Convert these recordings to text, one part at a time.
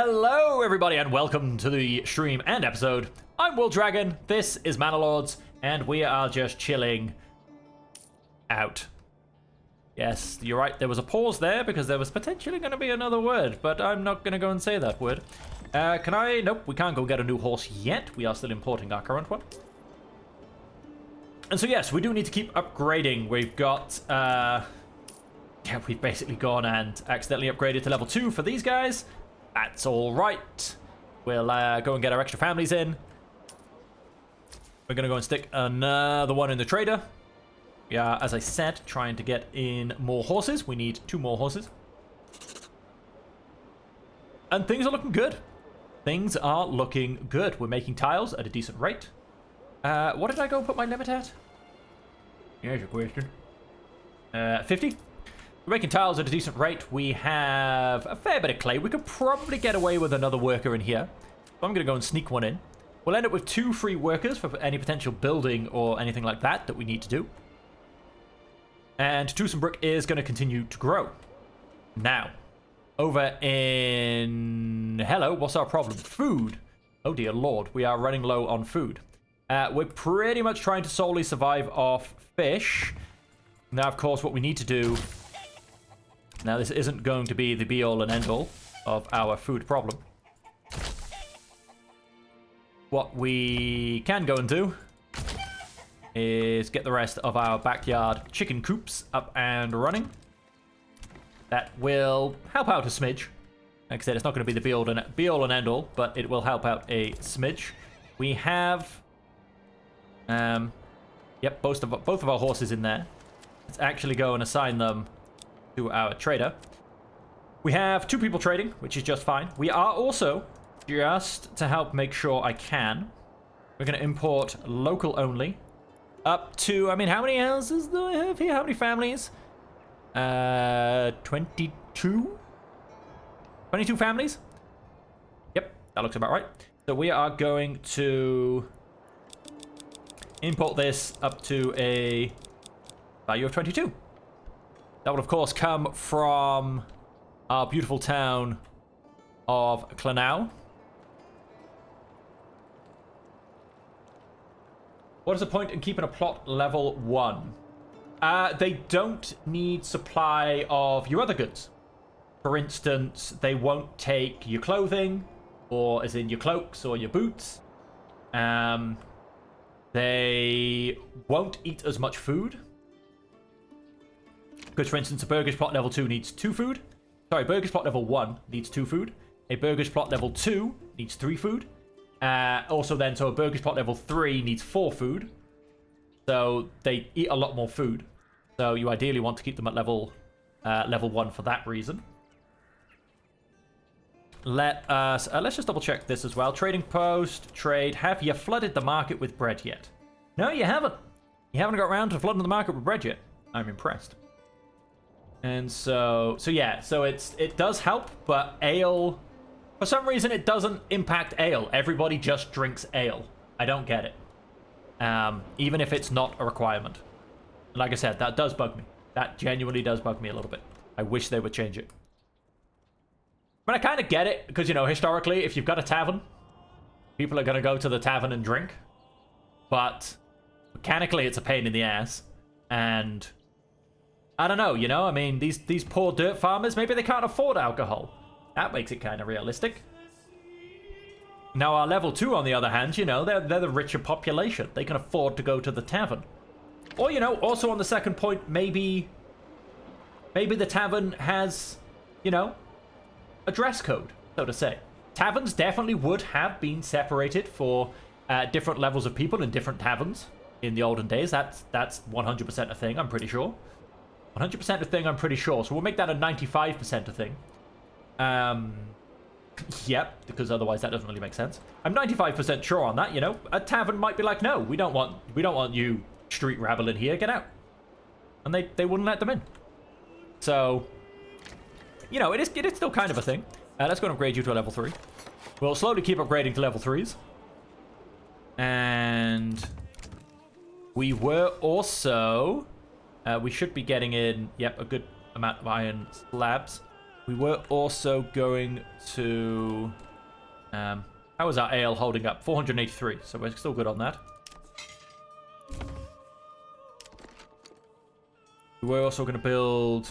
Hello everybody and welcome to the stream and episode. I'm Will Dragon, this is Manor, and we are just chilling out. Yes, you're right, there was a pause there because there was potentially going to be another word, but I'm not going to go and say that word. Can I? Nope, we can't go get a new horse yet. We are still importing our current one. And so yes, we do need to keep upgrading. We've got, yeah, we've basically gone and accidentally upgraded to level 2 for these guys. That's all right. We'll go and get our extra families in. We're going to go and stick another one in the trader. We are, as I said, trying to get in more horses. We need 2 more horses. And things are looking good. Things are looking good. We're making tiles at a decent rate. What did I go put my limit at? Here's your question. 50. We're making tiles at a decent rate. We have a fair bit of clay. We could probably get away with another worker in here. So I'm going to go and sneak one in. We'll end up with 2 free workers for any potential building or anything like that we need to do. And Twosome Brick is going to continue to grow. Now, over in... Hello, what's our problem? Food. Oh dear lord, we are running low on food. We're pretty much trying to solely survive off fish. Now, of course, what we need to do... Now, this isn't going to be the be-all and end-all of our food problem. What we can go and do is get the rest of our backyard chicken coops up and running. That will help out a smidge. Like I said, it's not going to be the be-all and end-all, but it will help out a smidge. We have... Yep, both of our horses in there. Let's actually go and assign them to our trader. We have 2 people trading, which is just fine. We are also, just to help make sure I can, we're going to import local only up to, I mean, how many houses do I have here? How many families? 22? 22 families? Yep, that looks about right. So we are going to import this up to a value of 22. That would, of course, come from our beautiful town of Clanau. What is the point in keeping a plot level 1? They don't need supply of your other goods. For instance, they won't take your clothing, or as in your cloaks or your boots. They won't eat as much food. Because, for instance, a burgage plot level 2 needs 2 food. Sorry, burgage plot level 1 needs 2 food. A burgage plot level 2 needs 3 food. Also then, so a burgage plot level 3 needs 4 food. So they eat a lot more food. So you ideally want to keep them at level 1 for that reason. Let's just double check this as well. Trading post, trade. Have you flooded the market with bread yet? No, you haven't. You haven't got around to flooding the market with bread yet. I'm impressed. And so yeah, so it does help, but ale, for some reason it doesn't impact ale. Everybody just drinks ale. I don't get it. Even if it's not a requirement. Like I said, that does bug me. That genuinely does bug me a little bit. I wish they would change it. But I kind of get it, because, you know, historically, if you've got a tavern, people are going to go to the tavern and drink. But mechanically, it's a pain in the ass. And I don't know, you know, I mean, these poor dirt farmers, maybe they can't afford alcohol. That makes it kind of realistic. Now, our level 2, on the other hand, you know, they're the richer population. They can afford to go to the tavern. Or, you know, also on the second point, maybe the tavern has, you know, a dress code, so to say. Taverns definitely would have been separated for different levels of people in different taverns in the olden days. That's 100% a thing, I'm pretty sure. 100% a thing, I'm pretty sure. So we'll make that a 95% a thing. Yep, because otherwise that doesn't really make sense. I'm 95% sure on that, you know. A tavern might be like, no, we don't want you street rabble in here, get out. And they wouldn't let them in. So, you know, it is still kind of a thing. Let's go and upgrade you to a level 3. We'll slowly keep upgrading to level 3s. And we were also... we should be getting in, yep, a good amount of iron slabs. We were also going to... how is our ale holding up? 483, so we're still good on that. We were also going to build...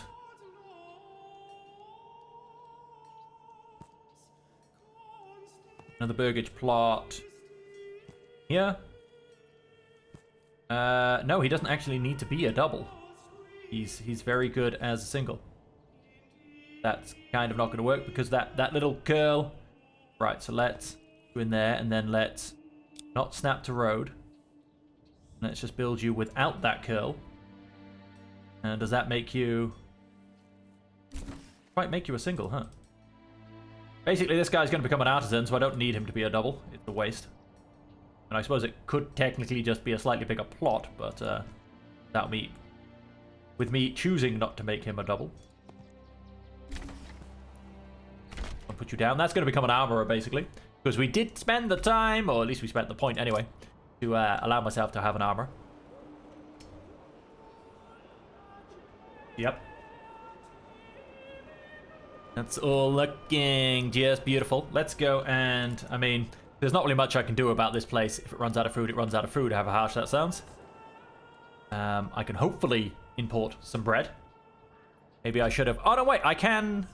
another burgage plot here. No, he doesn't actually need to be a double. He's very good as a single. That's kind of not going to work because that little curl. Right, so let's go in there and then let's not snap to road. Let's just build you without that curl. And does that make you... might make you a single, huh? Basically, this guy's going to become an artisan, so I don't need him to be a double. It's a waste. And I suppose it could technically just be a slightly bigger plot, but that'll be... with me choosing not to make him a double. I'll put you down. That's going to become an armorer, basically. Because we did spend the time, or at least we spent the point anyway, to allow myself to have an armor. Yep. That's all looking just beautiful. Let's go and, I mean, there's not really much I can do about this place. If it runs out of food, it runs out of food, however harsh that sounds. I can hopefully import some bread. Maybe I should have... oh, no, wait, I can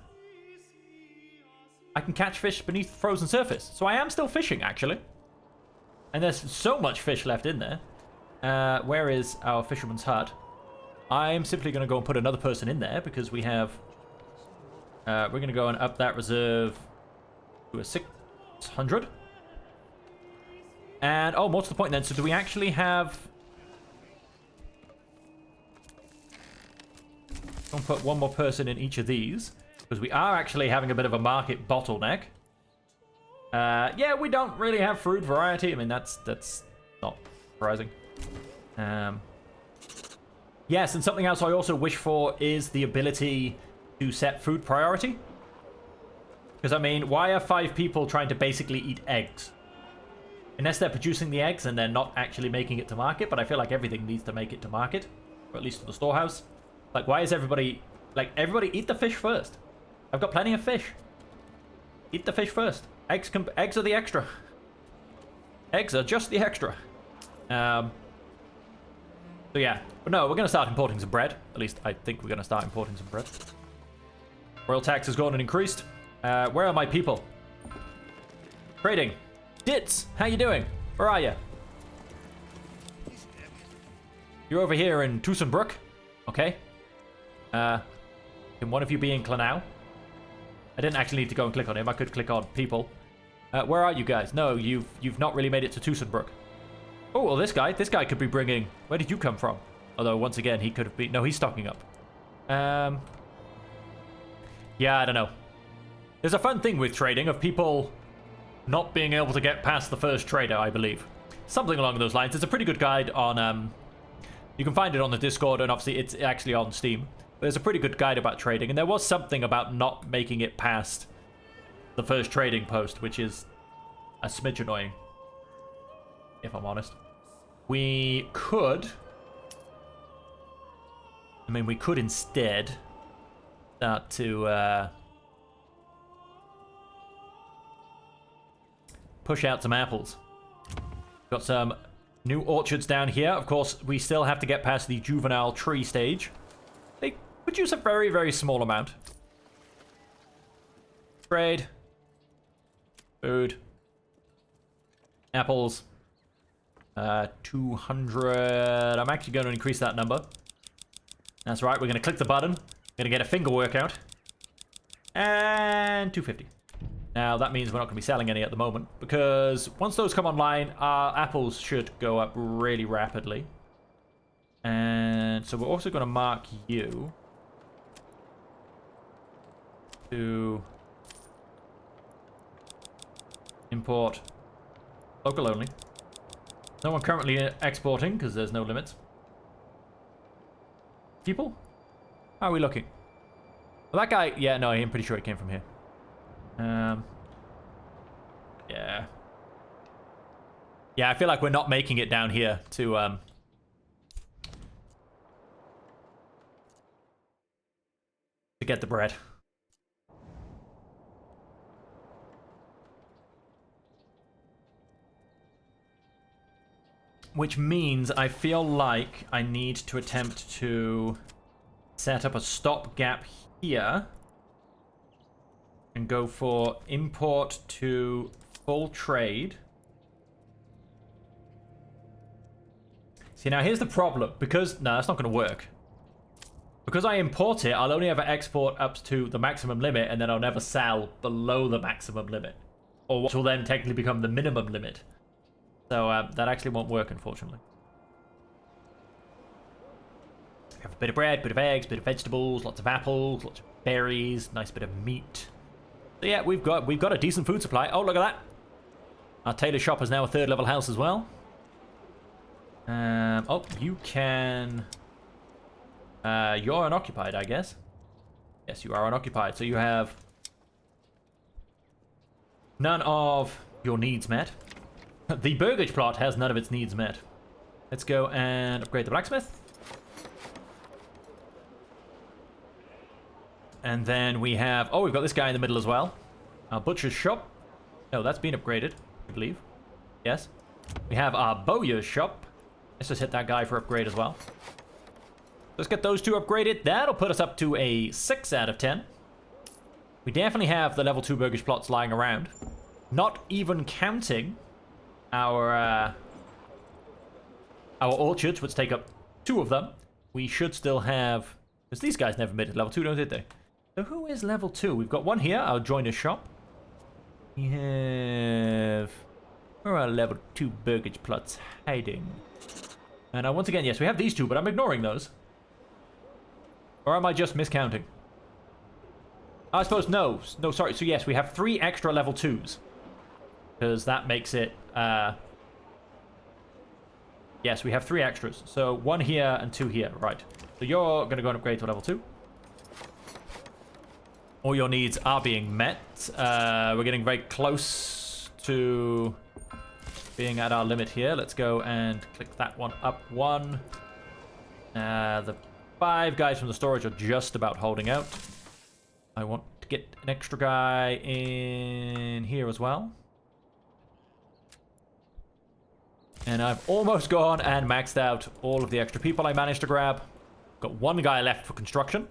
catch fish beneath the frozen surface. So I am still fishing, actually. And there's so much fish left in there. Where is our fisherman's hut? I'm simply going to go and put another person in there because we have... we're going to go and up that reserve to a 600. And, oh, more to the point then. So do we actually have... I'll put one more person in each of these. Because we are actually having a bit of a market bottleneck. Yeah, we don't really have fruit variety. I mean, that's not surprising. Yes, and something else I also wish for is the ability to set food priority. Because, I mean, why are 5 people trying to basically eat eggs? Unless they're producing the eggs and they're not actually making it to market, but I feel like everything needs to make it to market. Or at least to the storehouse. Like, why is everybody... like, everybody eat the fish first. I've got plenty of fish. Eat the fish first. Eggs are the extra. Eggs are just the extra. So yeah. But no, we're going to start importing some bread. At least I think we're going to start importing some bread. Royal tax has gone and increased. Where are my people? Trading. Ditz, how you doing? Where are you? You're over here in Tussenbrook. Okay. Can one of you be in Clanau? I didn't actually need to go and click on him. I could click on people. Where are you guys? No, you've not really made it to Tussenbrook. Oh, well, this guy could be bringing... where did you come from? Although, once again, he could have been... no, he's stocking up. Yeah, I don't know. There's a fun thing with trading of people not being able to get past the first trader, I believe. Something along those lines. It's a pretty good guide on... you can find it on the Discord, and obviously it's actually on Steam. There's a pretty good guide about trading, and there was something about not making it past the first trading post, which is a smidge annoying, if I'm honest. We could... I mean, we could instead start to push out some apples. Got some new orchards down here. Of course, we still have to get past the juvenile tree stage. They produce a very, very small amount. Trade. Food. Apples. 200. I'm actually going to increase that number. That's right, we're going to click the button. We're going to get a finger workout. And 250. Now, that means we're not going to be selling any at the moment, because once those come online, our apples should go up really rapidly. And so we're also going to mark you to import local only. No one currently exporting, because there's no limits. People? How are we looking? Well, that guy... yeah, no, I'm pretty sure he came from here. Yeah. Yeah, I feel like we're not making it down here to get the bread. Which means I feel like I need to attempt to set up a stopgap here and go for import to full trade. See, now here's the problem. Because, no, that's not going to work. Because I import it, I'll only ever export up to the maximum limit, and then I'll never sell below the maximum limit. Or what will then technically become the minimum limit. So that actually won't work, unfortunately. We have a bit of bread, bit of eggs, bit of vegetables, lots of apples, lots of berries, nice bit of meat. So yeah, we've got a decent food supply. Oh, look at that. Our tailor shop is now a 3rd level house as well. Oh, you can... you're unoccupied, I guess. Yes, you are unoccupied. So you have none of your needs met. The burgage plot has none of its needs met. Let's go and upgrade the blacksmith. And then we have... Oh, we've got this guy in the middle as well. Our butcher's shop. No, that's been upgraded, I believe. Yes. We have our bowyer's shop. Let's just hit that guy for upgrade as well. Let's get those two upgraded. That'll put us up to a 6 out of 10. We definitely have the level 2 burgage plots lying around. Not even counting our orchards, which take up 2 of them. We should still have... Because these guys never made it level 2, did they? So who is level 2? We've got one here, our joiner's shop. We have... Where are our level 2 burgage plots hiding? And once again, yes, we have these 2, but I'm ignoring those. Or am I just miscounting? I suppose no. No, sorry. So yes, we have 3 extra level 2s. Because that makes it... Yes, we have 3 extras. So 1 here and 2 here. Right. So you're going to go and upgrade to level 2. All your needs are being met. We're getting very close to being at our limit here. Let's go and click that one up 1. The 5 guys from the storage are just about holding out. I want to get an extra guy in here as well. And I've almost gone and maxed out all of the extra people I managed to grab. Got 1 guy left for construction.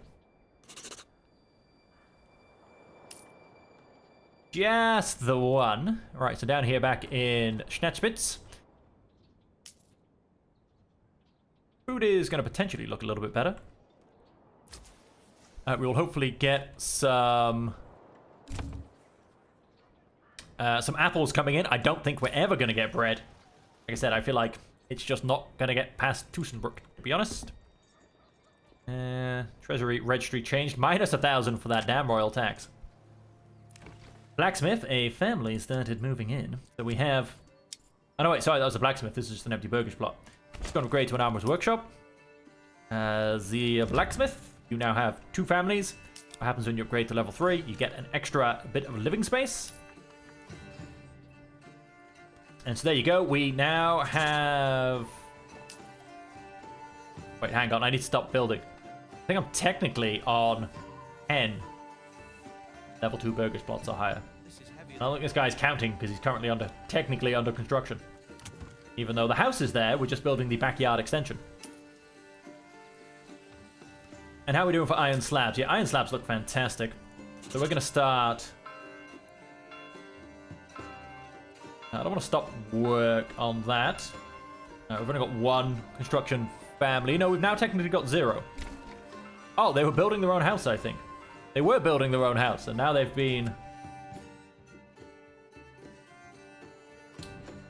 Just the one. Right, so down here back in Schnetzspitz. Food is going to potentially look a little bit better. We'll hopefully get some apples coming in. I don't think we're ever going to get bread. Like I said, I feel like it's just not going to get past Tussenbrook, to be honest. Treasury registry changed. Minus 1,000 for that damn royal tax. Blacksmith, a family started moving in. So we have... Oh no, wait, sorry, that was a blacksmith. This is just an empty burgage plot. Let's go and upgrade to an armorer's workshop. The blacksmith, you now have 2 families. What happens when you upgrade to level 3? You get an extra bit of living space. And so there you go. We now have... Wait, hang on. I need to stop building. I think I'm technically on 10. Level 2 burgage plots are higher. I don't think this guy's counting because he's currently technically under construction. Even though the house is there, we're just building the backyard extension. And how are we doing for iron slabs? Yeah, iron slabs look fantastic. So we're going to start... I don't want to stop work on that. We've only got 1 construction family. No, we've now technically got 0. Oh, they were building their own house, I think. They were building their own house, and now they've been...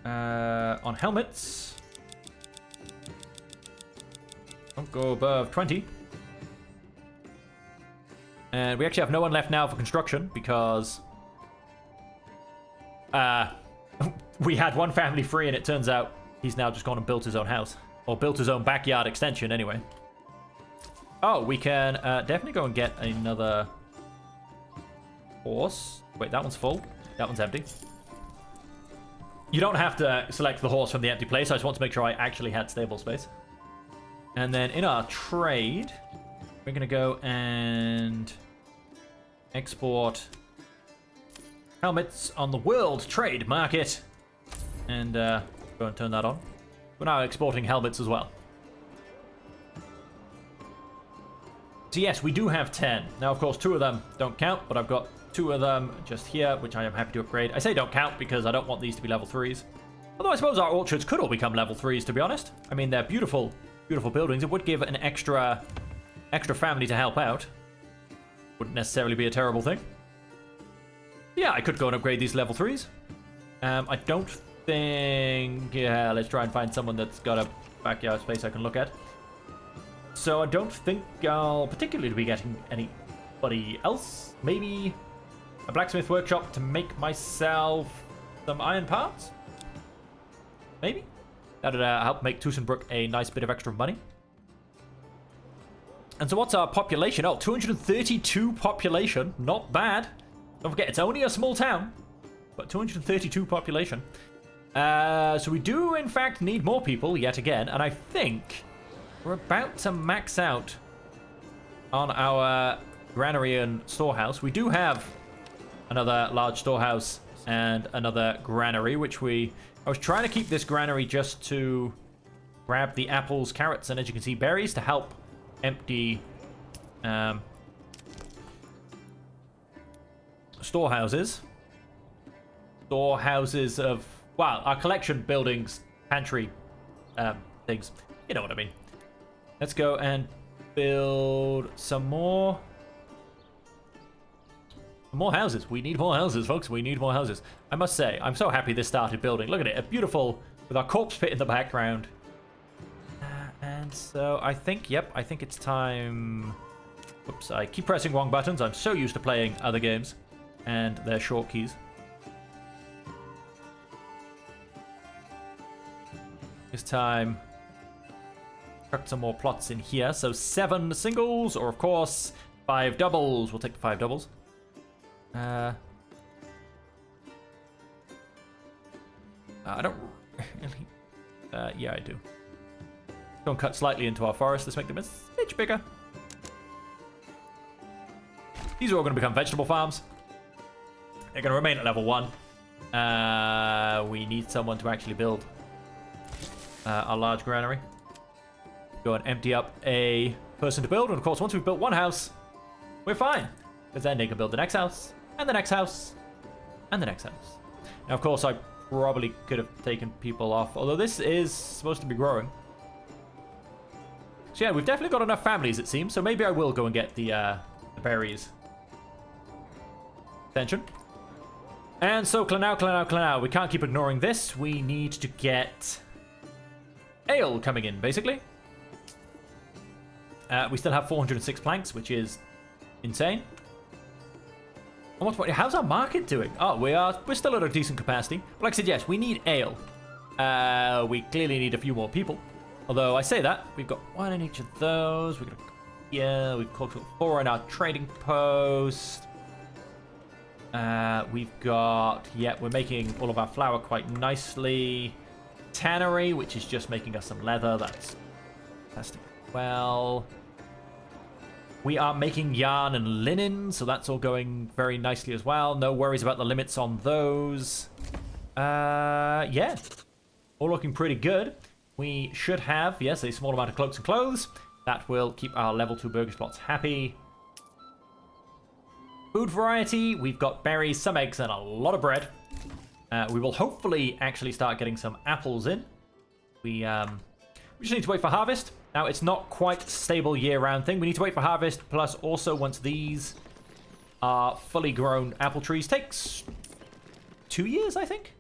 on helmets. Don't go above 20. And we actually have no one left now for construction, because... we had 1 family free, and it turns out he's now just gone and built his own house. Or built his own backyard extension, anyway. Oh, we can definitely go and get another horse. Wait, that one's full. That one's empty. You don't have to select the horse from the empty place. I just want to make sure I actually had stable space. And then in our trade, we're going to go and export helmets on the world trade market. And go and turn that on. We're now exporting helmets as well. So yes, we do have 10. Now, of course, 2 of them don't count, but I've got 2 of them just here, which I am happy to upgrade. I say don't count because I don't want these to be level 3s. Although I suppose our orchards could all become level 3s, to be honest. I mean, they're beautiful, beautiful buildings. It would give an extra family to help out. Wouldn't necessarily be a terrible thing. Yeah, I could go and upgrade these level 3s. I don't think... Yeah, let's try and find someone that's got a backyard space I can look at. So I don't think I'll particularly be getting anybody else. Maybe a blacksmith workshop to make myself some iron parts? Maybe? That'd help make Tussenbrook a nice bit of extra money. And so what's our population? Oh, 232 population. Not bad. Don't forget, it's only a small town. But 232 population. So we do, in fact, need more people yet again. And I think we're about to max out on our granary and storehouse. We do have another large storehouse and another granary, which I was trying to keep this granary just to grab the apples, carrots, and as you can see, berries to help empty storehouses. Storehouses of, wow, our collection buildings, pantry things. You know what I mean. Let's go and build some more houses. We need more houses, folks. We need more houses. I must say, I'm so happy this started building. Look at it. A beautiful, with our corpse pit in the background. And so I think, yep, I think it's time. Oops, I keep pressing wrong buttons. I'm so used to playing other games and their short keys. It's time. Cut some more plots in here. So 7 singles, or of course 5 doubles. We'll take the 5 doubles. I don't really. Yeah, I do. Don't cut slightly into our forest. Let's make them a smidge bigger. These are all going to become vegetable farms. They're going to remain at level 1. We need someone to actually build our large granary. Go and empty up a person to build. And of course, once we've built one house, we're fine. Because then they can build the next house, and the next house, and the next house. Now, of course, I probably could have taken people off. Although this is supposed to be growing. So yeah, we've definitely got enough families, it seems. So maybe I will go and get the berries. Attention. And so, Clanau. We can't keep ignoring this. We need to get ale coming in, basically. We still have 406 planks, which is insane. And how's our market doing? Oh, we're still at a decent capacity. But like I said, yes, we need ale. We clearly need a few more people. Although I say that, we've got 1 in each of those. We've got 4 in our trading post. We've got, we're making all of our flour quite nicely. Tannery, which is just making us some leather. That's fantastic. Well, we are making yarn and linen, so that's all going very nicely as well. No worries about the limits on those. Yeah, all looking pretty good. We should have, yes, a small amount of cloaks and clothes. That will keep our level 2 burger spots happy. Food variety, we've got berries, some eggs, and a lot of bread. We will hopefully actually start getting some apples in. We just need to wait for harvest. Now, it's not quite a stable year-round thing. We need to wait for harvest, plus also once these are fully grown apple trees. Takes 2 years, I think?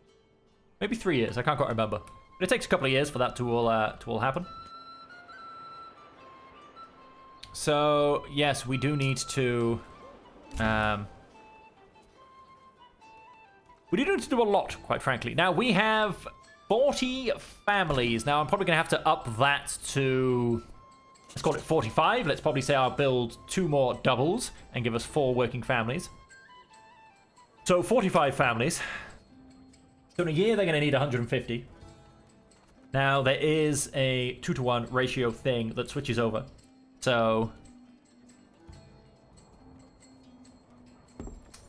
Maybe 3 years, I can't quite remember. But it takes a couple of years for that to all happen. So, yes, we do need to... we do need to do a lot, quite frankly. Now, we have 40 families. Now, I'm probably going to have to up that to, let's call it 45. Let's probably say I'll build 2 more doubles and give us 4 working families. So, 45 families. So, in a year, they're going to need 150. Now, there is a 2-to-1 ratio thing that switches over. So,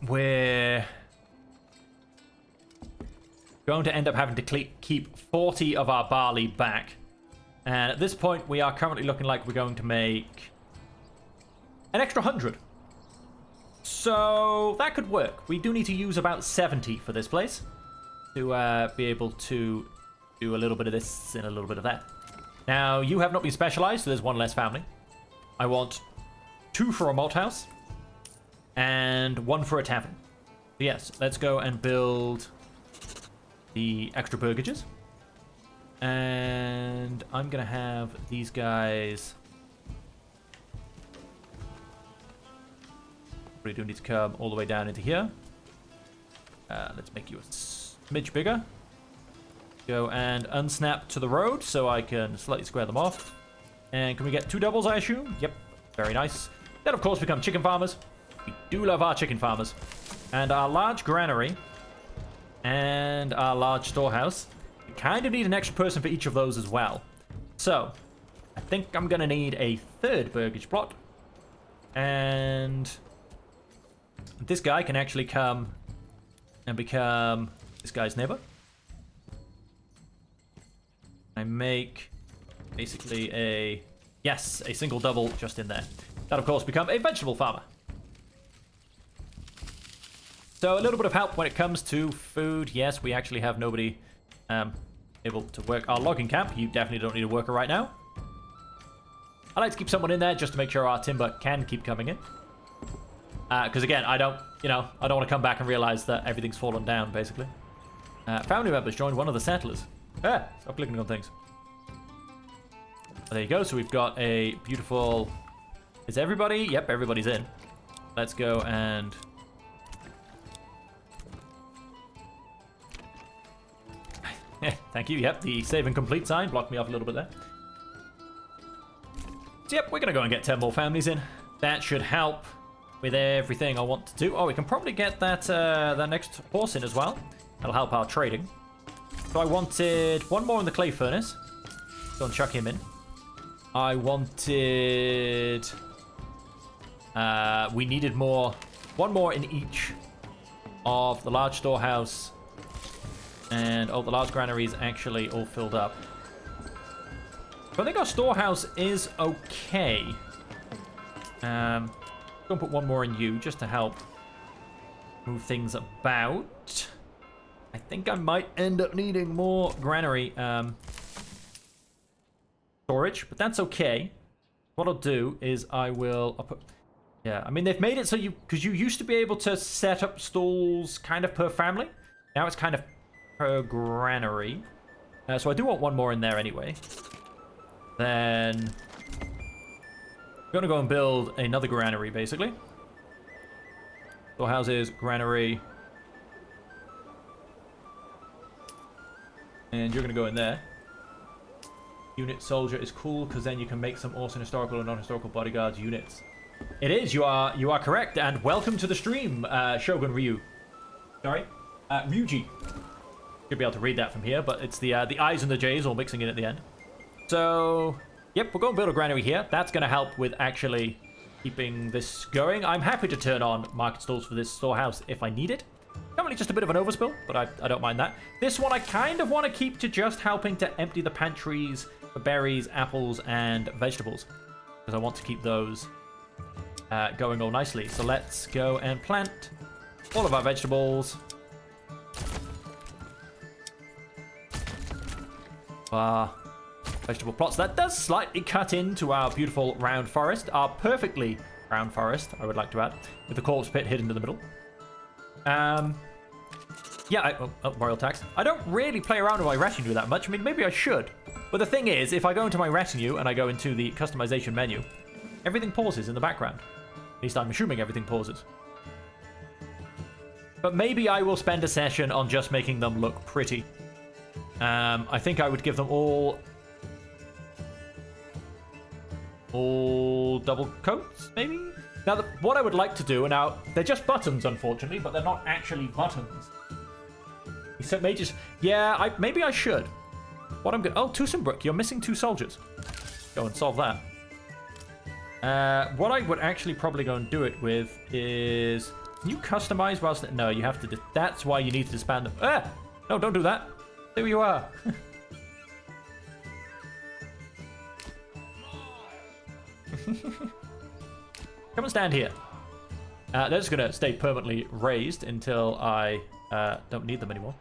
we're Going to end up having to keep 40 of our barley back. And at this point, we are currently looking like we're going to make an extra 100. So that could work. We do need to use about 70 for this place to be able to do a little bit of this and a little bit of that. Now, you have not been specialized, so there's one less family. I want 2 for a malt house and 1 for a tavern. So yes, let's go and build the extra burgages. And I'm going to have these guys... We do need to come all the way down into here. Let's make you a smidge bigger. Go and unsnap to the road so I can slightly square them off. And can we get 2 doubles, I assume? Yep, very nice. Then, of course, become chicken farmers. We do love our chicken farmers. And our large granary and our large storehouse. We kind of need an extra person for each of those as well. So, I think I'm going to need a 3rd burgage plot. And this guy can actually come and become this guy's neighbor. I make basically a single double just in there. That, of course, become a vegetable farmer. So a little bit of help when it comes to food. Yes, we actually have nobody able to work our logging camp. You definitely don't need a worker right now. I like to keep someone in there just to make sure our timber can keep coming in. Because again, I don't want to come back and realize that everything's fallen down, basically. Family members joined one of the settlers. Stop clicking on things. There you go. So we've got a beautiful... Is everybody? Yep, everybody's in. Let's go and... Thank you. Yep, the save and complete sign blocked me off a little bit there. So yep, we're going to go and get 10 more families in. That should help with everything I want to do. Oh, we can probably get that next horse in as well. That'll help our trading. So I wanted 1 more in the clay furnace. Go and chuck him in. I wanted... we needed more. 1 more in each of the large storehouse. And, the large granaries actually all filled up. So I think our storehouse is okay. Go and put 1 more in you just to help move things about. I think I might end up needing more granary storage, but that's okay. What I'll do is I'll put... Yeah, I mean, they've made it so because you used to be able to set up stalls kind of per family. Now it's kind of per granary. So I do want 1 more in there anyway. Then I'm going to go and build another granary, basically. Storehouses, granary. And you're going to go in there. Unit soldier is cool because then you can make some awesome historical and non-historical bodyguards units. It is. You are correct. And welcome to the stream, Shogun Ryu. Sorry, Ryuji. Should be able to read that from here, but it's the I's and the J's all mixing in at the end. So, yep, we're going to build a granary here. That's going to help with actually keeping this going. I'm happy to turn on market stalls for this storehouse if I need it. Currently just a bit of an overspill, but I don't mind that. This one I kind of want to keep to just helping to empty the pantries for berries, apples, and vegetables. Because I want to keep those going all nicely. So let's go and plant all of our vegetables. Vegetable plots. That does slightly cut into our beautiful round forest. Our perfectly round forest, I would like to add. With the corpse pit hidden in the middle. Yeah, royal tax. I don't really play around with my retinue that much. I mean, maybe I should. But the thing is, if I go into my retinue and I go into the customization menu, everything pauses in the background. At least I'm assuming everything pauses. But maybe I will spend a session on just making them look pretty. I think I would give them all double coats, maybe? Now, what I would like to do, now, they're just buttons, unfortunately, but they're not actually buttons. So may just... Yeah, maybe I should. What I'm going... Oh, Tussenbrook, you're missing 2 soldiers. Go and solve that. What I would actually probably go and do it with is... Can you customize whilst... No, you have to... That's why you need to disband them. No, don't do that. Stay where you are. Come and stand here. They're just going to stay permanently raised until I don't need them anymore.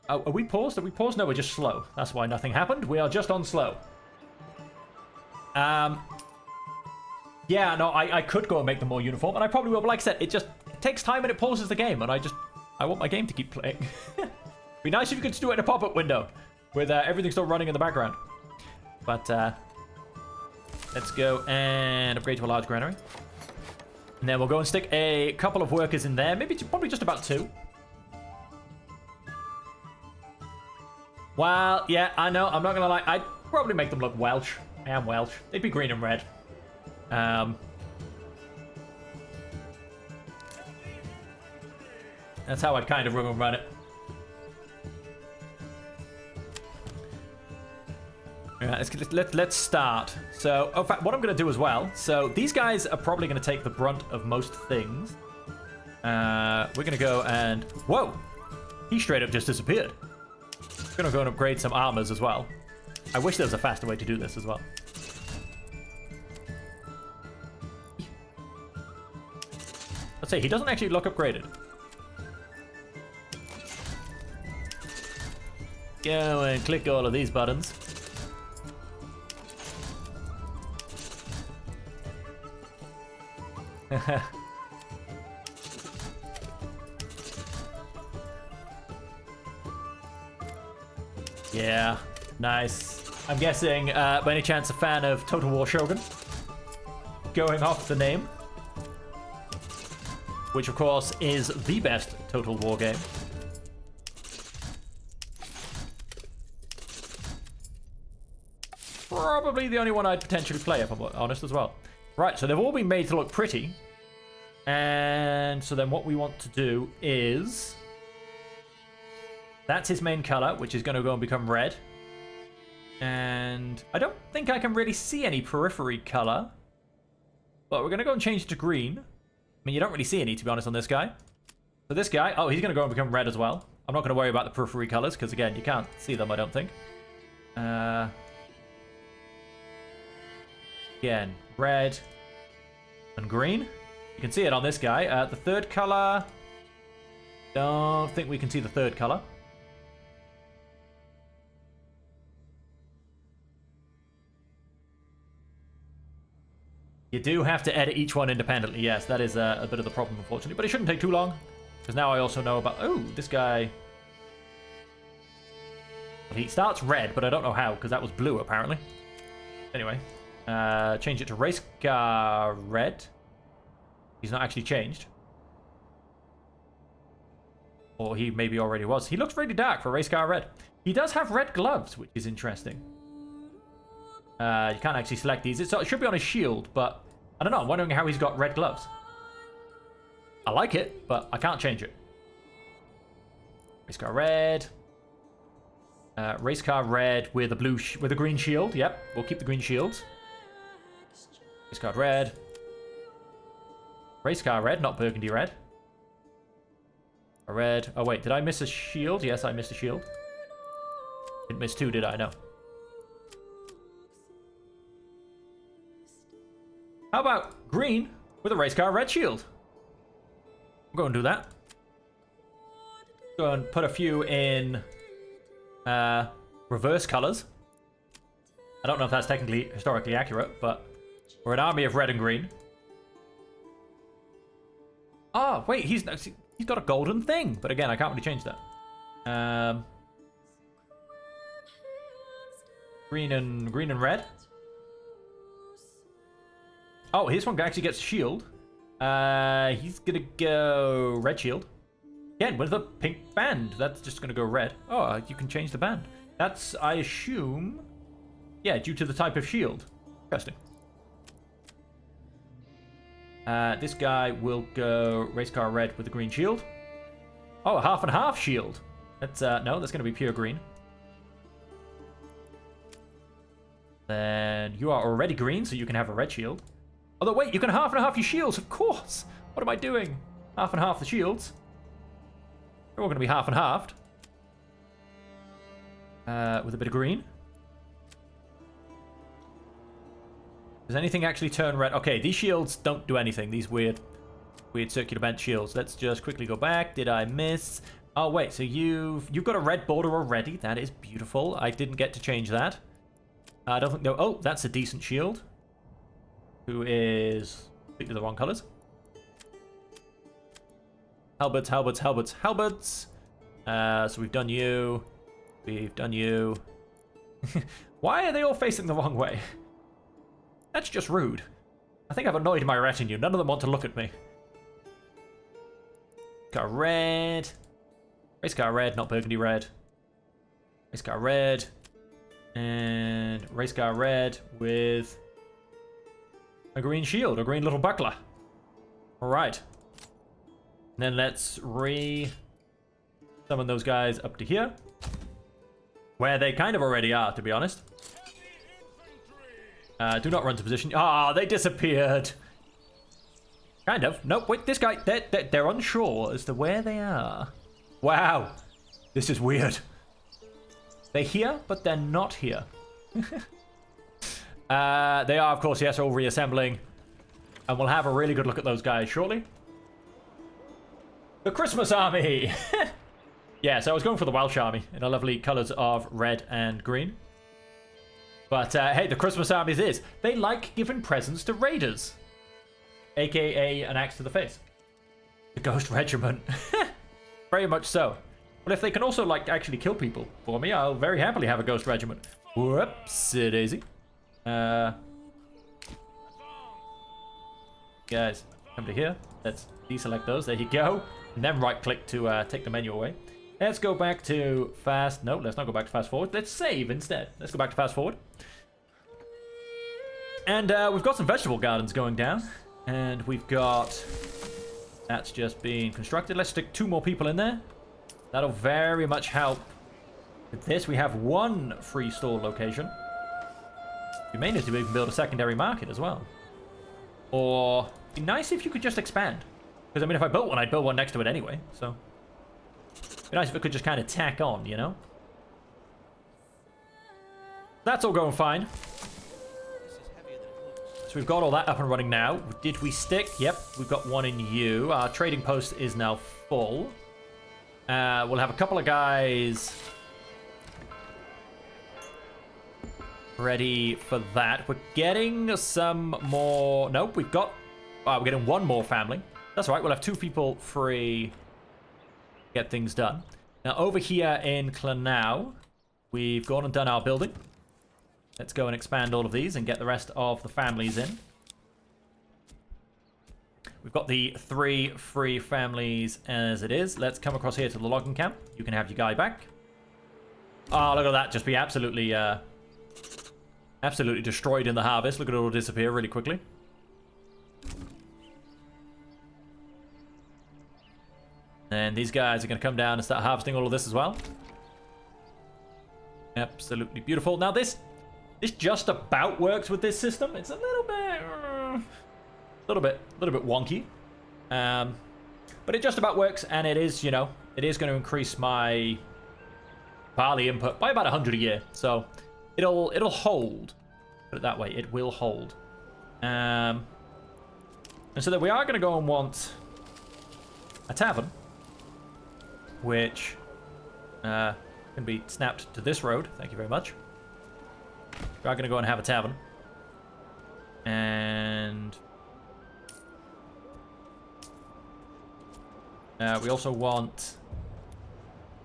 Oh, are we paused? Are we paused? No, we're just slow. That's why nothing happened. We are just on slow. Yeah, no, I could go and make them more uniform, and I probably will, but like I said, it takes time and it pauses the game, and I want my game to keep playing. Be nice if you could just do it in a pop-up window with everything still running in the background. But let's go and upgrade to a large granary. And then we'll go and stick a couple of workers in there, probably just about 2. Well, yeah, I know, I'm not gonna lie, I'd probably make them look Welsh. I am Welsh. They'd be green and red. That's how I'd kind of run it. Let's start. So, in fact, what I'm going to do as well. So, these guys are probably going to take the brunt of most things. We're going to go and... Whoa! He straight up just disappeared. I'm going to go and upgrade some armors as well. I wish there was a faster way to do this as well. Let's say he doesn't actually look upgraded. Go and click all of these buttons. Yeah, nice. I'm guessing, by any chance, a fan of Total War Shogun? Going off the name. Which, of course, is the best Total War game. Probably the only one I'd potentially play, if I'm honest, as well. Right, so they've all been made to look pretty. And so then what we want to do is... That's his main color, which is going to go and become red. And I don't think I can really see any periphery color. But we're going to go and change it to green. I mean, you don't really see any, to be honest, on this guy. So this guy, oh, he's going to go and become red as well. I'm not going to worry about the periphery colors, because again, you can't see them, I don't think. Again, red and green. You can see it on this guy. The third color, don't think we can see the third color. You do have to edit each one independently. Yes, that is a bit of the problem, unfortunately. But it shouldn't take too long. Because now I also know about... Oh, this guy... He starts red, but I don't know how, because that was blue, apparently. Anyway. Change it to race car red. He's not actually changed. Or he maybe already was. He looks really dark for race car red. He does have red gloves, which is interesting. You can't actually select these. It should be on his shield, but I don't know. I'm wondering how he's got red gloves. I like it, but I can't change it. Race car red. Race car red with a blue with a green shield. Yep, we'll keep the green shields. Race car red. Race car red, not burgundy red. A red. Oh wait, did I miss a shield? Yes, I missed a shield. Didn't miss 2, did I? No. How about green with a race car red shield? We'll go and do that. Go and put a few in reverse colors. I don't know if that's technically historically accurate, but we're an army of red and green. Oh, wait, he's got a golden thing, but again, I can't really change that. Green and red. Oh, this one actually gets shield. He's gonna go red shield. Again, with a pink band. That's just gonna go red. Oh, you can change the band. That's, I assume... Yeah, due to the type of shield. Interesting. This guy will go race car red with a green shield. Oh, a half and half shield. That's, no, that's gonna be pure green. Then you are already green, so you can have a red shield. Although, wait, you can half and half your shields, of course. What am I doing? Half and half the shields. They're all going to be half and halved. With a bit of green. Does anything actually turn red? Okay, these shields don't do anything. These weird circular bent shields. Let's just quickly go back. Did I miss? Oh, wait. So you've got a red border already. That is beautiful. I didn't get to change that. I don't think... No. Oh, that's a decent shield. Who is... completely the wrong colors. Halberds, halberds, halberds, halberds. So we've done you. We've done you. Why are they all facing the wrong way? That's just rude. I think I've annoyed my retinue. None of them want to look at me. Got red. Race car red, not burgundy red. Race car red. And race car red with a green shield, a green little buckler. Alright. Then let's summon those guys up to here. Where they kind of already are, to be honest. Do not run to position. Ah, they disappeared. Kind of. Nope, wait, this guy, they're unsure as to where they are. Wow. This is weird. They're here, but they're not here. They are, of course, yes, all reassembling. And we'll have a really good look at those guys shortly. The Christmas Army! Yeah, so I was going for the Welsh Army in the lovely colours of red and green. But, hey, the Christmas Armies is. They like giving presents to raiders. AKA an axe to the face. The Ghost Regiment. Very much so. But if they can also, like, actually kill people for me, I'll very happily have a Ghost Regiment. Whoopsie-daisy. Guys, come to here. Let's deselect those. There you go. And then right-click to take the menu away. Let's go back to fast... No, let's not go back to fast forward. Let's save instead. Let's go back to fast forward. And we've got some vegetable gardens going down. And we've got... That's just being constructed. Let's stick 2 more people in there. That'll very much help. With this, we have 1 free store location. We may need to even build a secondary market as well. Or... It'd be nice if you could just expand. Because, I mean, if I built one, I'd build one next to it anyway. So... It'd be nice if it could just kind of tack on, you know? That's all going fine. So we've got all that up and running now. Did we stick? Yep, we've got 1 in you. Our trading post is now full. We'll have a couple of guys ready for that. We're getting some more... Nope, we've got... we're getting 1 more family. That's all right, we'll have 2 people free... Get things done. Now over here in Clanau, we've gone and done our building. Let's go and expand all of these and get the rest of the families in. We've got the 3 free families as it is. Let's come across here to the logging camp. You can have your guy back. Oh, look at that. Just be absolutely, absolutely destroyed in the harvest. Look at it all disappear really quickly. And these guys are going to come down and start harvesting all of this as well. Absolutely beautiful. Now this just about works with this system. It's a little bit wonky. But it just about works, and it is, you know, it is going to increase my barley input by about 100 a year. So it'll hold. Put it that way. It will hold. And so that we are going to go and want a tavern. Which can be snapped to this road. Thank you very much. We are going to go and have a tavern. And we also want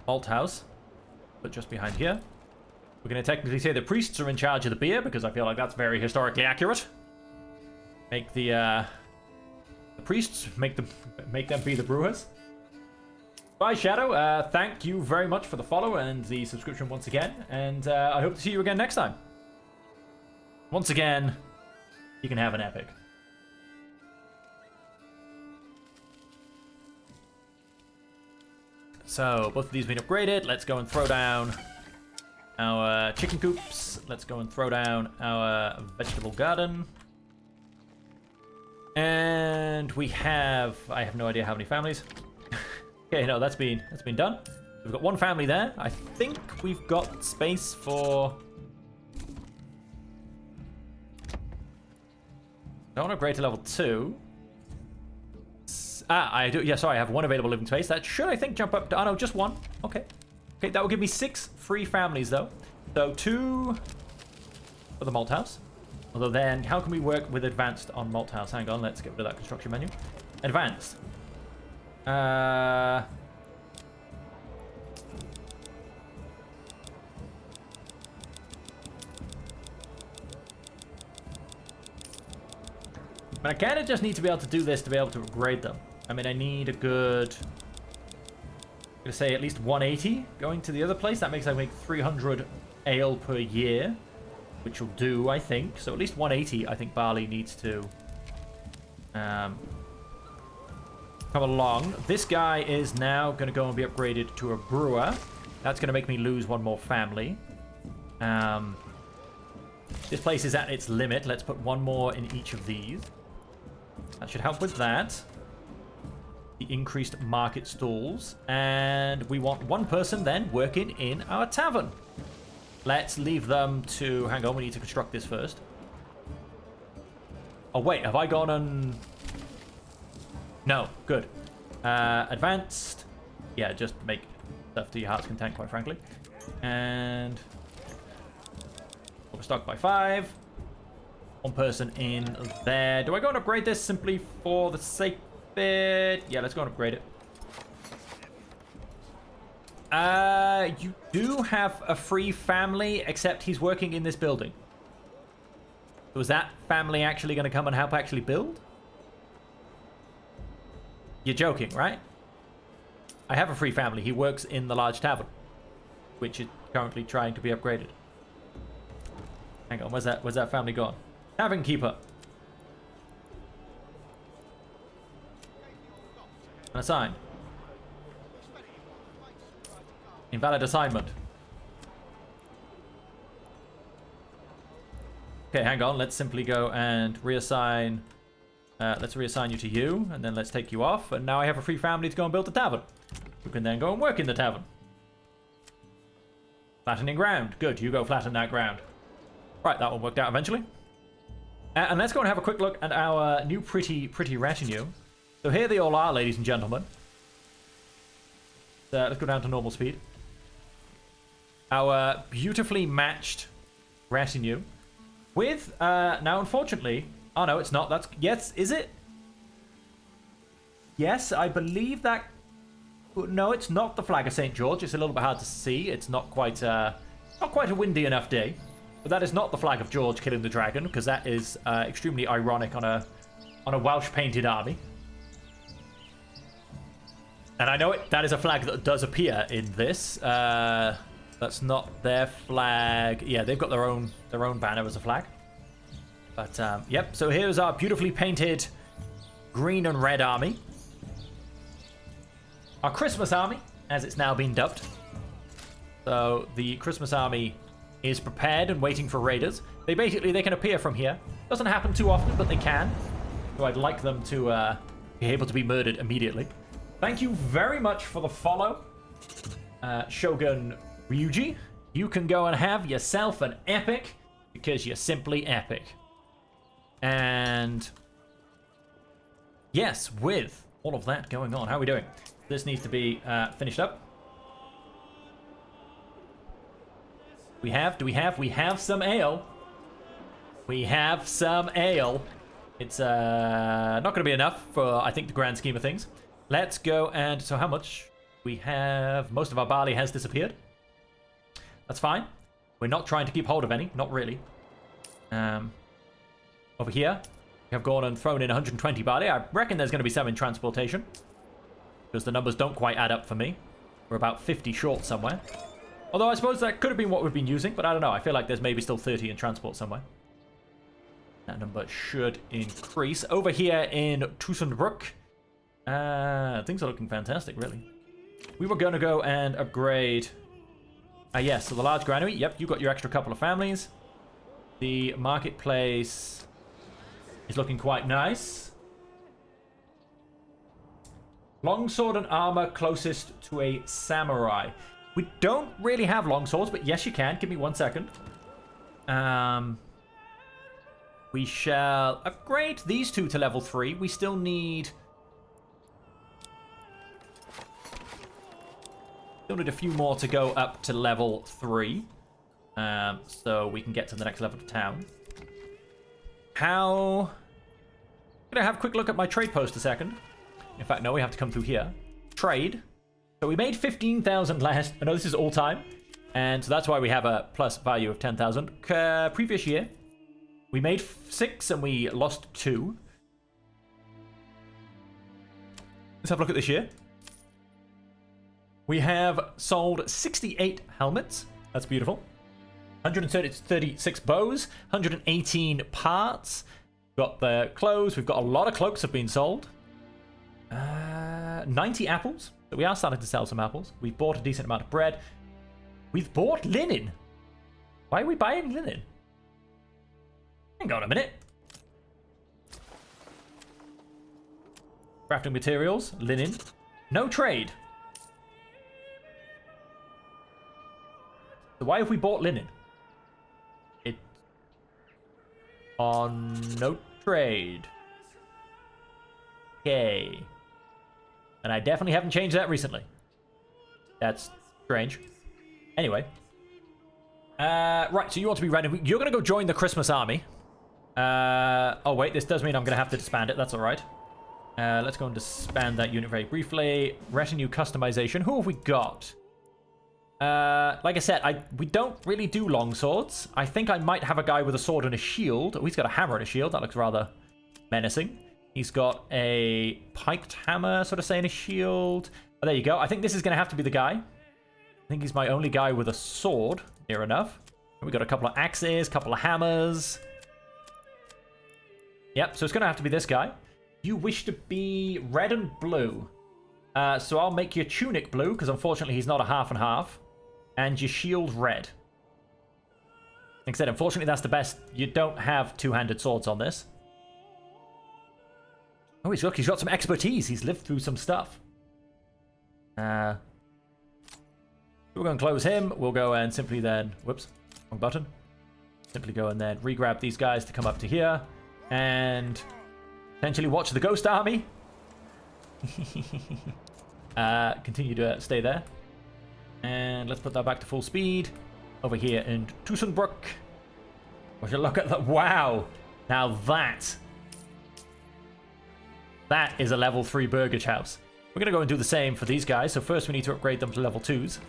Malt House, but just behind here. We're going to technically say the priests are in charge of the beer, because I feel like that's very historically accurate. Make the priests, make them be the brewers. Bye, Shadow. Thank you very much for the follow and the subscription once again. And I hope to see you again next time. Once again, you can have an epic. So, both of these have been upgraded. Let's go and throw down our chicken coops. Let's go and throw down our vegetable garden. And we have... I have no idea how many families. Okay, no, that's been done. We've got one family there. I think we've got space for... I want to upgrade to level 2. I do. Yeah, sorry, I have one available living space. That should, I think, jump up to... Oh, no, just one. Okay. Okay, that will give me 6 free families, though. So 2 for the malt house. Although then, how can we work with advanced on malt house? Hang on, let's get rid of that construction menu. Advanced. But I kind of just need to be able to do this to be able to upgrade them. I mean, I need a good... I'm going to say at least 180 going to the other place. That makes I make 300 ale per year, which will do, I think. So at least 180, I think barley needs to come along. This guy is now going to go and be upgraded to a brewer. That's going to make me lose one more family. This place is at its limit. Let's put one more in each of these. That should help with that. The increased market stalls. And we want one person then working in our tavern. Let's leave them to... Hang on, we need to construct this first. Oh, wait, have I gone on... No, good. Advanced. Yeah, just make stuff to your heart's content, quite frankly. And... overstocked by 5. One person in there. Do I go and upgrade this simply for the sake of it? Yeah, let's go and upgrade it. You do have a free family, except he's working in this building. So is that family actually going to come and help actually build? You're joking, right? I have a free family. He works in the large tavern, which is currently trying to be upgraded. Hang on, where's that family gone? Tavern keeper. Unassigned. Invalid assignment. Okay, hang on. Let's simply go and reassign. Let's reassign you to you, and then let's take you off. And now I have a free family to go and build a tavern. You can then go and work in the tavern. Flattening ground. Good, you go flatten that ground. Right, that one worked out eventually. And let's go and have a quick look at our new pretty retinue. So here they all are, ladies and gentlemen. Let's go down to normal speed. Our beautifully matched retinue. With, now unfortunately... Oh no, it's not. That's... Yes, is it? Yes, I believe that... No, it's not the flag of St. George. It's a little bit hard to see. It's not quite a windy enough day. But that is not the flag of George killing the dragon, because that is extremely ironic on a Welsh painted army. And I know that is a flag that does appear in this. That's not their flag. Yeah, they've got their own banner as a flag. But yep. So here's our beautifully painted green and red army. Our Christmas army, as it's now been dubbed. So the Christmas army is prepared and waiting for raiders. They can appear from here. Doesn't happen too often, but they can. So I'd like them to be able to be murdered immediately. Thank you very much for the follow, Shogun Ryuji. You can go and have yourself an epic, because you're simply epic. And yes, with all of that going on, how are we doing? This needs to be finished up. We have some ale. We have some ale. It's not going to be enough for, I think, the grand scheme of things. Let's go and... So how much? We have... Most of our barley has disappeared. That's fine. We're not trying to keep hold of any. Not really. Over here, we have gone and thrown in 120 barley. I reckon there's going to be some in transportation, because the numbers don't quite add up for me. We're about 50 short somewhere. Although I suppose that could have been what we've been using, but I don't know. I feel like there's maybe still 30 in transport somewhere. That number should increase. Over here in Tussenbrook, things are looking fantastic, really. We were going to go and upgrade... yes, so the large granary. Yep, you got your extra couple of families. The marketplace is looking quite nice. Longsword and armor closest to a samurai. We don't really have longswords, but yes, you can. Give me 1 second. We shall upgrade these two to level 3. We still need... a few more to go up to level 3. So we can get to the next level of town. How... I'm going to have a quick look at my trade post a second. In fact, no, we have to come through here. Trade. So we made 15,000 last... I know this is all time. And so that's why we have a plus value of 10,000. Previous year, we made 6 and we lost 2. Let's have a look at this year. We have sold 68 helmets. That's beautiful. 136 bows. 118 parts. We've got the clothes. We've got a lot of cloaks have been sold. 90 apples. So we are starting to sell some apples. We've bought a decent amount of bread. We've bought linen. Why are we buying linen? Hang on a minute. Crafting materials. Linen. No trade. So why have we bought linen? It's on no trade. Okay. And I definitely haven't changed that recently. That's strange. Anyway. Right, so you want to be ready. You're going to go join the Christmas army. Oh, wait, this does mean I'm going to have to disband it. That's all right. Let's go and disband that unit very briefly. Retinue customization. Who have we got? Like I said, we don't really do longswords. I think I might have a guy with a sword and a shield. Oh, he's got a hammer and a shield. That looks rather menacing. He's got a piked hammer, sort of saying a shield. Oh, there you go. I think this is going to have to be the guy. I think he's my only guy with a sword. Near enough. We got a couple of axes, couple of hammers. Yep, so it's going to have to be this guy. You wish to be red and blue. So I'll make your tunic blue, because unfortunately he's not a half and half. And your shield red. Like I said, unfortunately that's the best. You don't have two-handed swords on this. Oh, he's got some expertise. He's lived through some stuff. We're going to close him. We'll go and simply then... Whoops. Wrong button. Simply go and then re-grab these guys to come up to here. And potentially watch the Ghost Army. Continue to stay there. And let's put that back to full speed. Over here in Tussenbrook. Would you look at that? Wow. Now that is a level 3 burgage house. We're going to go and do the same for these guys. So first we need to upgrade them to level 2s.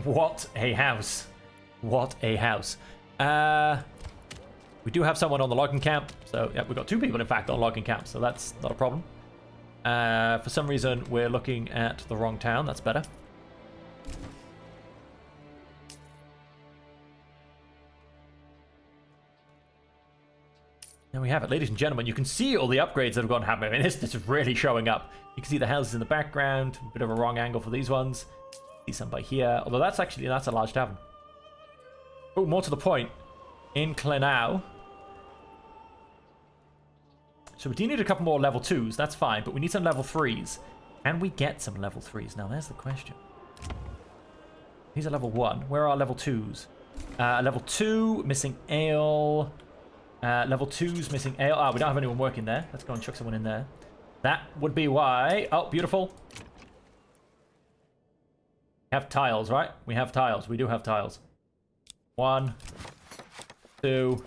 What a house. What a house. We do have someone on the logging camp. So, yeah, we've got 2 people, in fact, on logging camp. So that's not a problem. For some reason, we're looking at the wrong town. That's better. There we have it, ladies and gentlemen. You can see all the upgrades that have gone happening. I mean, this is really showing up. You can see the houses in the background. A bit of a wrong angle for these ones. See some by here. Although that's a large tavern. Oh, more to the point. In Clenau. So we do need a couple more level 2s. That's fine. But we need some level 3s. Can we get some level 3s? Now, there's the question. These are level 1. Where are our level 2s? Level 2, missing ale. Level 2's missing ale. Ah, we don't have anyone working there. Let's go and chuck someone in there. That would be why. Oh, beautiful. We have tiles, right? We have tiles. We do have tiles. 1, 2.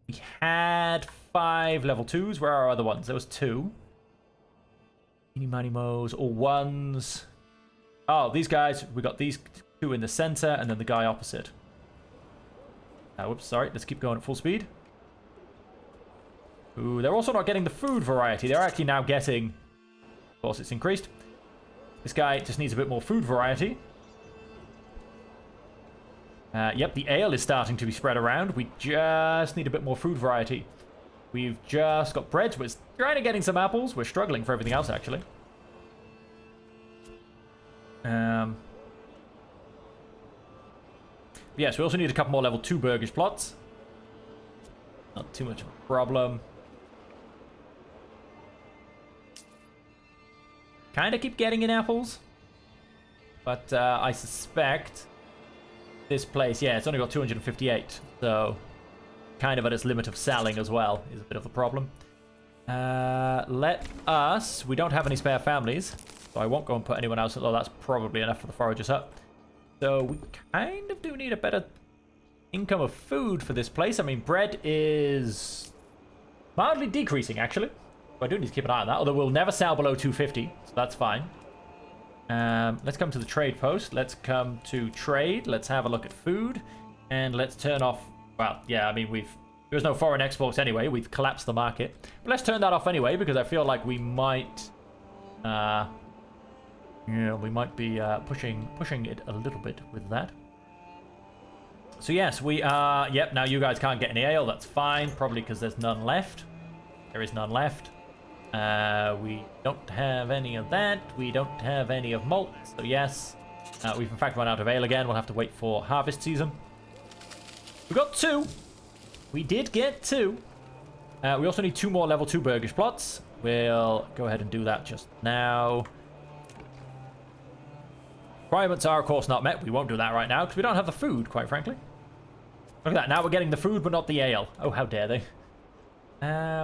We had 5 level 2s. Where are our other ones? There was 2. Eeny, miny, mo's. All 1s. Oh, these guys. We got these 2 in the center and then the guy opposite. Whoops, sorry. Let's keep going at full speed. Ooh, they're also not getting the food variety. They're actually now getting... Of course, it's increased. This guy just needs a bit more food variety. Yep, the ale is starting to be spread around. We just need a bit more food variety. We've just got breads. We're trying to getting some apples. We're struggling for everything else, actually. Yes, we also need a couple more level 2 burgish plots. Not too much of a problem. Kind of keep getting in apples. But I suspect this place, yeah, it's only got 258. So kind of at its limit of selling as well is a bit of a problem. Let us... We don't have any spare families. So I won't go and put anyone else, although that's probably enough for the foragers up. So we kind of do need a better income of food for this place. I mean, bread is mildly decreasing, actually. So I do need to keep an eye on that, although we'll never sell below 250, so that's fine. Let's come to the trade post. Let's come to trade. Let's have a look at food. And let's turn off... Well, yeah, I mean, there's no foreign exports anyway. We've collapsed the market. But let's turn that off anyway, because I feel like we might... yeah, we might be pushing it a little bit with that. So yes, we are... Yep, now you guys can't get any ale. That's fine, probably because there's none left. There is none left. We don't have any of that. We don't have any of malt. So yes, we've in fact run out of ale again. We'll have to wait for harvest season. We got 2. We did get 2. We also need 2 more level 2 burgish plots. We'll go ahead and do that just now. Requirements are, of course, not met. We won't do that right now because we don't have the food, quite frankly. Look at that. Now we're getting the food, but not the ale. Oh, how dare they.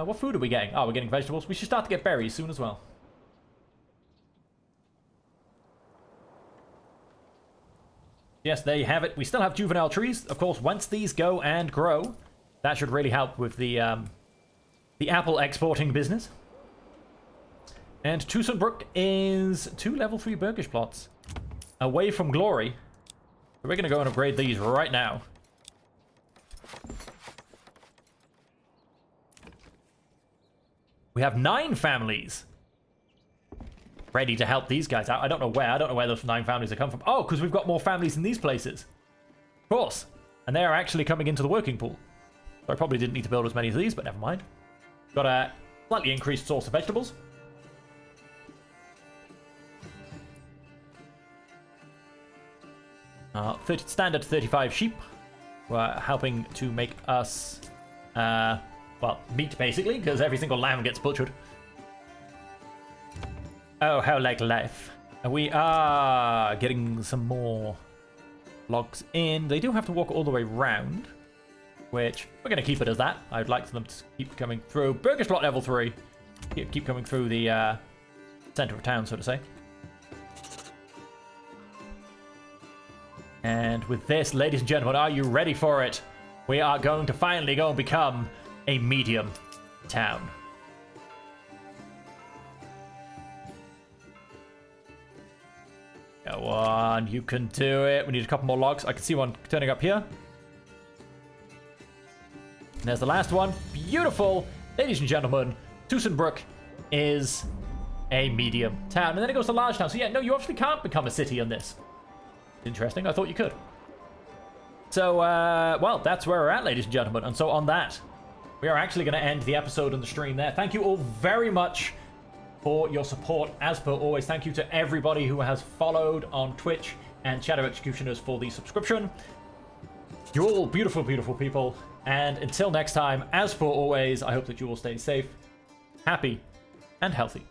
What food are we getting? Oh, we're getting vegetables. We should start to get berries soon as well. Yes, there you have it. We still have juvenile trees. Of course, once these go and grow, that should really help with the apple exporting business. And Tusenbrook is 2 level 3 burgish plots away from glory. So we're going to go and upgrade these right now. We have 9 families ready to help these guys out. I don't know where. I don't know where those 9 families have come from. Oh, because we've got more families in these places. Of course. And they are actually coming into the working pool. So I probably didn't need to build as many of these, but never mind. Got a slightly increased source of vegetables. Standard 35 sheep. We're helping to make us... well, meat, basically, because every single lamb gets butchered. Oh, how like life. And we are getting some more logs in. They do have to walk all the way round, which we're going to keep it as that. I'd like them to keep coming through. Burgish plot level 3. Keep coming through the center of town, so to say. And with this, ladies and gentlemen, are you ready for it? We are going to finally go and become a medium town. Go on, you can do it. We need a couple more logs. I can see one turning up here. And there's the last one. Beautiful. Ladies and gentlemen, Tusenbrook is a medium town. And then it goes to large town. So yeah, no, you actually can't become a city in this. Interesting. I thought you could. So, well, that's where we're at, ladies and gentlemen. And so on that, we are actually going to end the episode and the stream there. Thank you all very much for your support. As per always, thank you to everybody who has followed on Twitch and Shadow Executioners for the subscription. You're all beautiful, beautiful people. And until next time, as per always, I hope that you all stay safe, happy, and healthy.